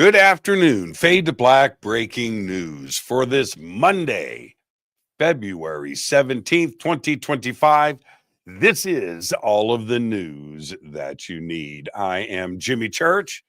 Good afternoon. Fade to Black breaking news for this Monday, February 17th, 2025. This is all of the news that you need. I am Jimmy Church.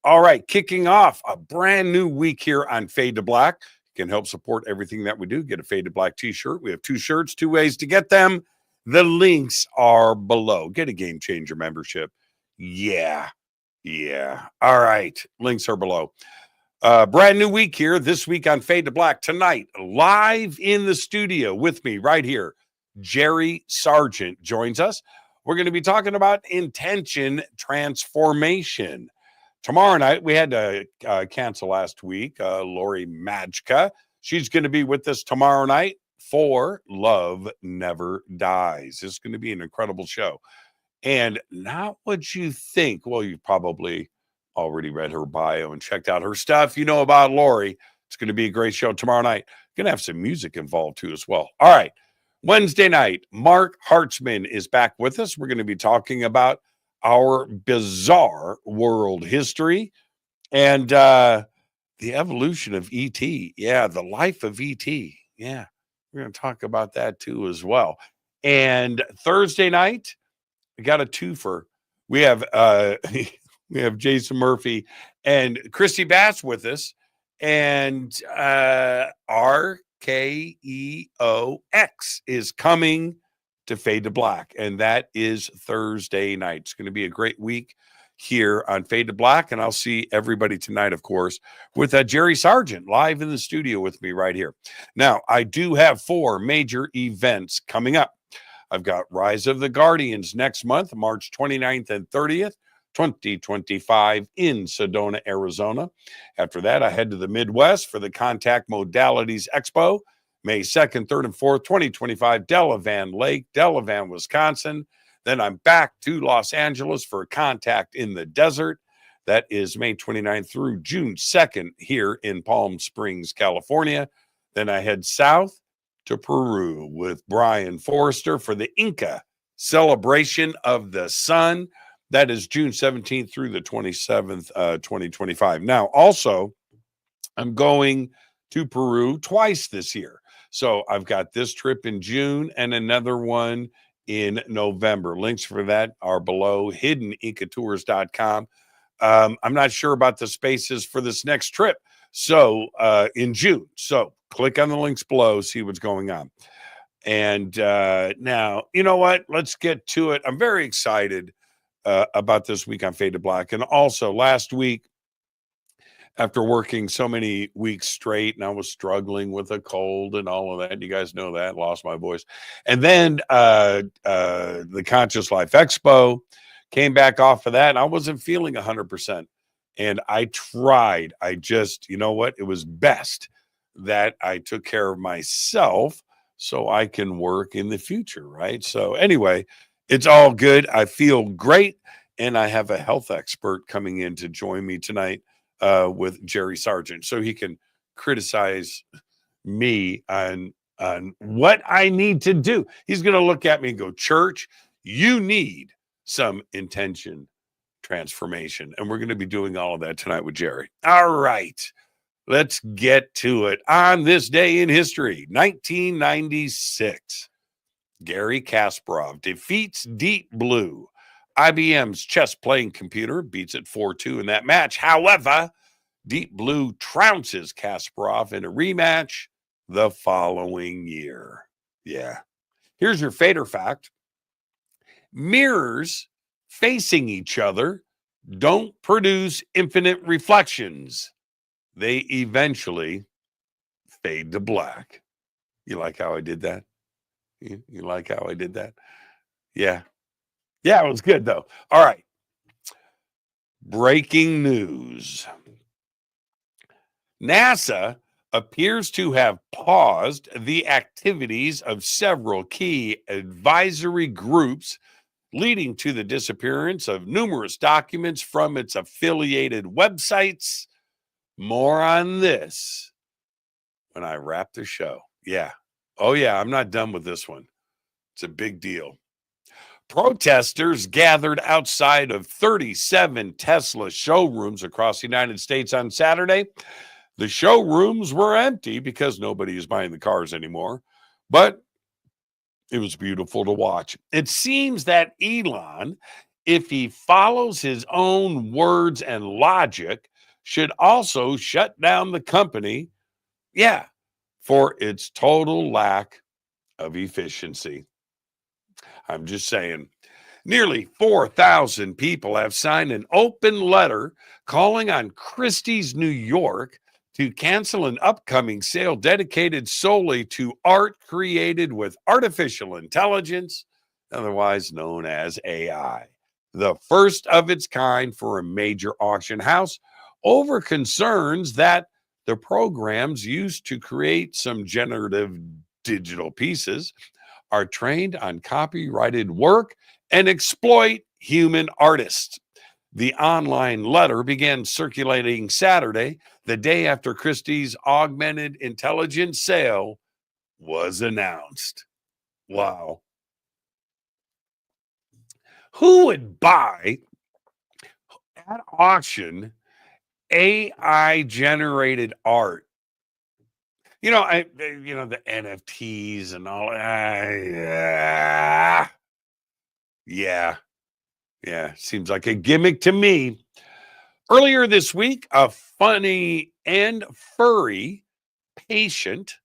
All right, kicking off a brand new week here on Fade to Black. You can help support everything that we do. Get a Fade to Black t-shirt. We have 2 shirts, 2 ways to get them. The links are below. Get a Game Changer membership. Yeah. All right. Links are below. Brand new week here. This week on Fade to Black. Tonight, live in the studio with me right here, Jerry Sargent joins us. We're going to be talking about intention transformation. Tomorrow night, we had to cancel last week. Lori Majka. She's going to be with us tomorrow night for Love Never Dies. It's going to be an incredible show. And not what you think. Well, you've probably already read her bio and checked out her stuff. You know about Lori. It's going to be a great show tomorrow night. Going to have some music involved too as well. All right. Wednesday night, Mark Hartzman is back with us. We're going to be talking about our bizarre world history and the evolution of E.T. Yeah, the life of E.T. Yeah, we're going to talk about that too as well. And Thursday night, we got a twofer. We have we have Jason Murphy and Christy Bass with us, and RKEOX is coming to Fade to Black, and that is Thursday night. It's going to be a great week here on Fade to Black, and I'll see everybody tonight, of course, with Jerry Sargent live in the studio with me right here. Now, I do have 4 major events coming up. I've got Rise of the Guardians next month, March 29th and 30th, 2025 in Sedona, Arizona. After that, I head to the Midwest for the Contact Modalities Expo, May 2nd, 3rd, and 4th, 2025, Delavan Lake, Delavan, Wisconsin. Then I'm back to Los Angeles for Contact in the Desert. That is May 29th through June 2nd here in Palm Springs, California. Then I head south to Peru with Brian Forrester for the Inca Celebration of the Sun. That is June 17th through the 27th, 2025. Now, also, I'm going to Peru twice this year. So I've got this trip in June and another one in November. Links for that are below, hiddeninCatours.com. I'm not sure about the spaces for this next trip. So in June. So click on the links below, see what's going on. And now, you know what? Let's get to it. I'm very excited about this week on Fade to Black. And also last week, after working so many weeks straight, and I was struggling with a cold and all of that. You guys know that. Lost my voice. And then the Conscious Life Expo, came back off of that, and I wasn't feeling 100%. And I tried. I just, you know what? It was best that I took care of myself so I can work in the future, right? So anyway, it's all good. I feel great. And I have a health expert coming in to join me tonight with Jerry Sargent, so he can criticize me on what I need to do. He's going to look at me and go, Church, you need some intention transformation. And we're going to be doing all of that tonight with Jerry. All right, let's get to it. On this day in history, 1996, Gary Kasparov defeats Deep Blue. IBM's chess playing computer beats it 4-2 in that match. However, Deep Blue trounces Kasparov in a rematch the following year. Yeah. Here's your fader fact. Mirrors facing each other don't produce infinite reflections. They eventually fade to black. You like how I did that? You like how I did that? Yeah. Yeah, it was good, though. All right. Breaking news. NASA appears to have paused the activities of several key advisory groups, leading to the disappearance of numerous documents from its affiliated websites. More on this when I wrap the show. Yeah. Oh, yeah, I'm not done with this one. It's a big deal. Protesters gathered outside of 37 Tesla showrooms across the United States on Saturday. The showrooms were empty because nobody is buying the cars anymore, but it was beautiful to watch. It seems that Elon, if he follows his own words and logic, should also shut down the company, for its total lack of efficiency. I'm just saying. Nearly 4,000 people have signed an open letter calling on Christie's, New York, to cancel an upcoming sale dedicated solely to art created with artificial intelligence, otherwise known as AI. The first of its kind for a major auction house, over concerns that the programs used to create some generative digital pieces are trained on copyrighted work and exploit human artists. The online letter began circulating Saturday, the day after Christie's augmented intelligence sale was announced. Wow. Who would buy at auction AI generated art? The NFTs and all. Yeah. Seems like a gimmick to me. Earlier this week, a funny and furry patient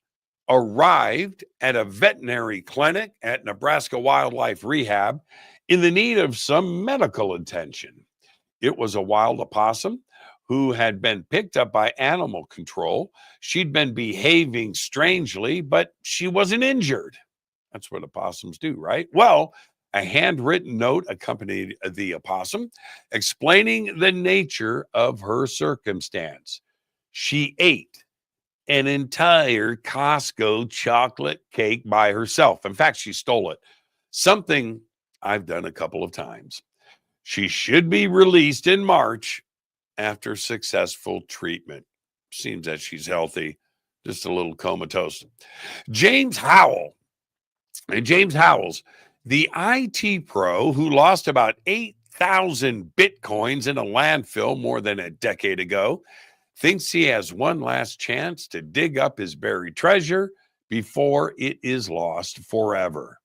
arrived at a veterinary clinic at Nebraska Wildlife Rehab in the need of some medical attention. It was a wild opossum who had been picked up by animal control. She'd been behaving strangely, but she wasn't injured. That's what opossums do, right? Well, a handwritten note accompanied the opossum explaining the nature of her circumstance. She ate an entire Costco chocolate cake by herself. In fact, she stole it, something I've done a couple of times. She should be released in March after successful treatment. Seems that she's healthy, just a little comatose. James Howells, the IT pro who lost about 8,000 bitcoins in a landfill more than a decade ago, thinks he has one last chance to dig up his buried treasure before it is lost forever.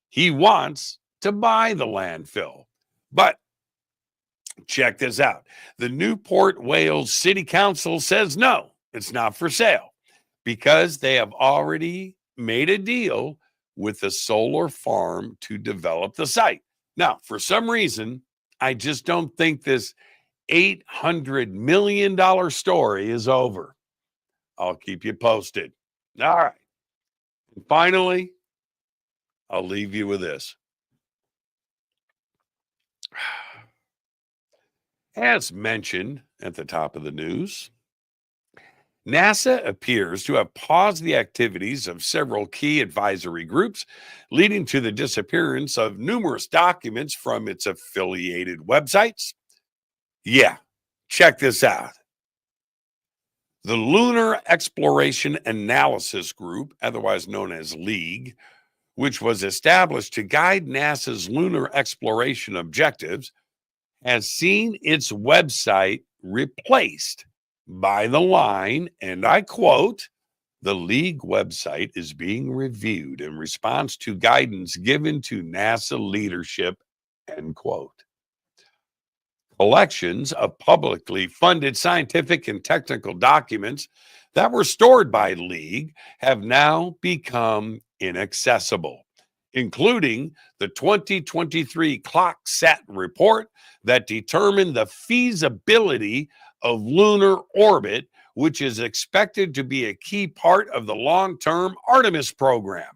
He wants to buy the landfill, but check this out. The Newport Wales City Council says no, it's not for sale because they have already made a deal with a solar farm to develop the site. Now, for some reason, I just don't think this $800 million story is over. I'll keep you posted. All right. And finally, I'll leave you with this. As mentioned at the top of the news, NASA appears to have paused the activities of several key advisory groups, leading to the disappearance of numerous documents from its affiliated websites. Yeah, check this out. The Lunar Exploration Analysis Group, otherwise known as LEAG, which was established to guide NASA's lunar exploration objectives, has seen its website replaced by the line, and I quote, "The League website is being reviewed in response to guidance given to NASA leadership," end quote. Collections of publicly funded scientific and technical documents that were stored by League have now become inaccessible, including the 2023 ClockSat report that determined the feasibility of lunar orbit, which is expected to be a key part of the long-term Artemis program.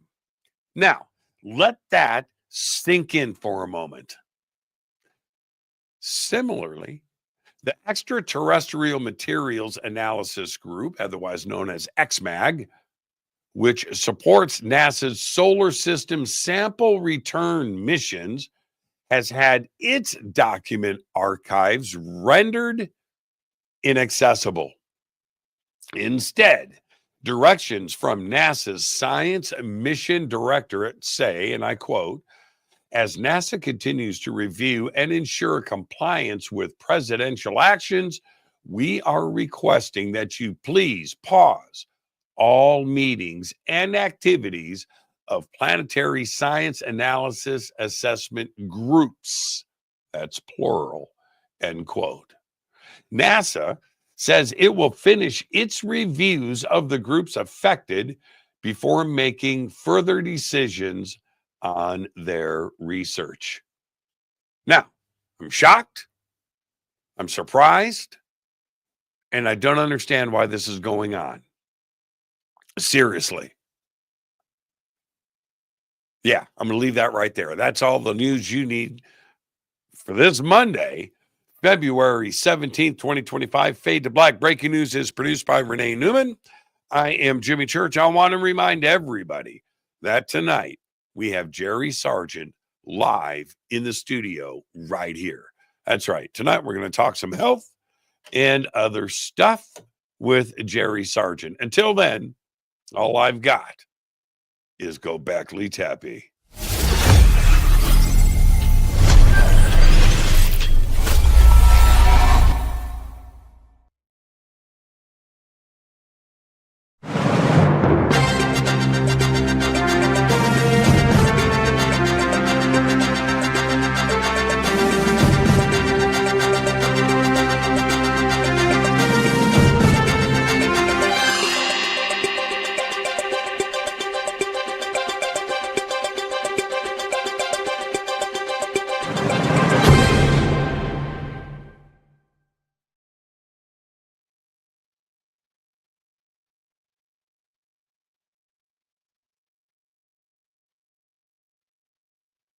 Now, let that sink in for a moment. Similarly, the Extraterrestrial Materials Analysis Group, otherwise known as XMAG, which supports NASA's solar system sample return missions, has had its document archives rendered inaccessible. Instead, directions from NASA's Science Mission Directorate say, and I quote, As NASA continues to review and ensure compliance with presidential actions, we are requesting that you please pause all meetings and activities of planetary science analysis assessment groups. That's plural, end quote. NASA says it will finish its reviews of the groups affected before making further decisions on their research. Now, I'm shocked, I'm surprised, and I don't understand why this is going on. Seriously. Yeah, I'm going to leave that right there. That's all the news you need for this Monday, February 17th, 2025. Fade to Black Breaking News is produced by Renee Neumann. I am Jimmy Church. I want to remind everybody that tonight we have Jerry Sargent live in the studio right here. That's right. Tonight we're going to talk some health and other stuff with Jerry Sargent. Until then, all I've got is go back Lee Tappy.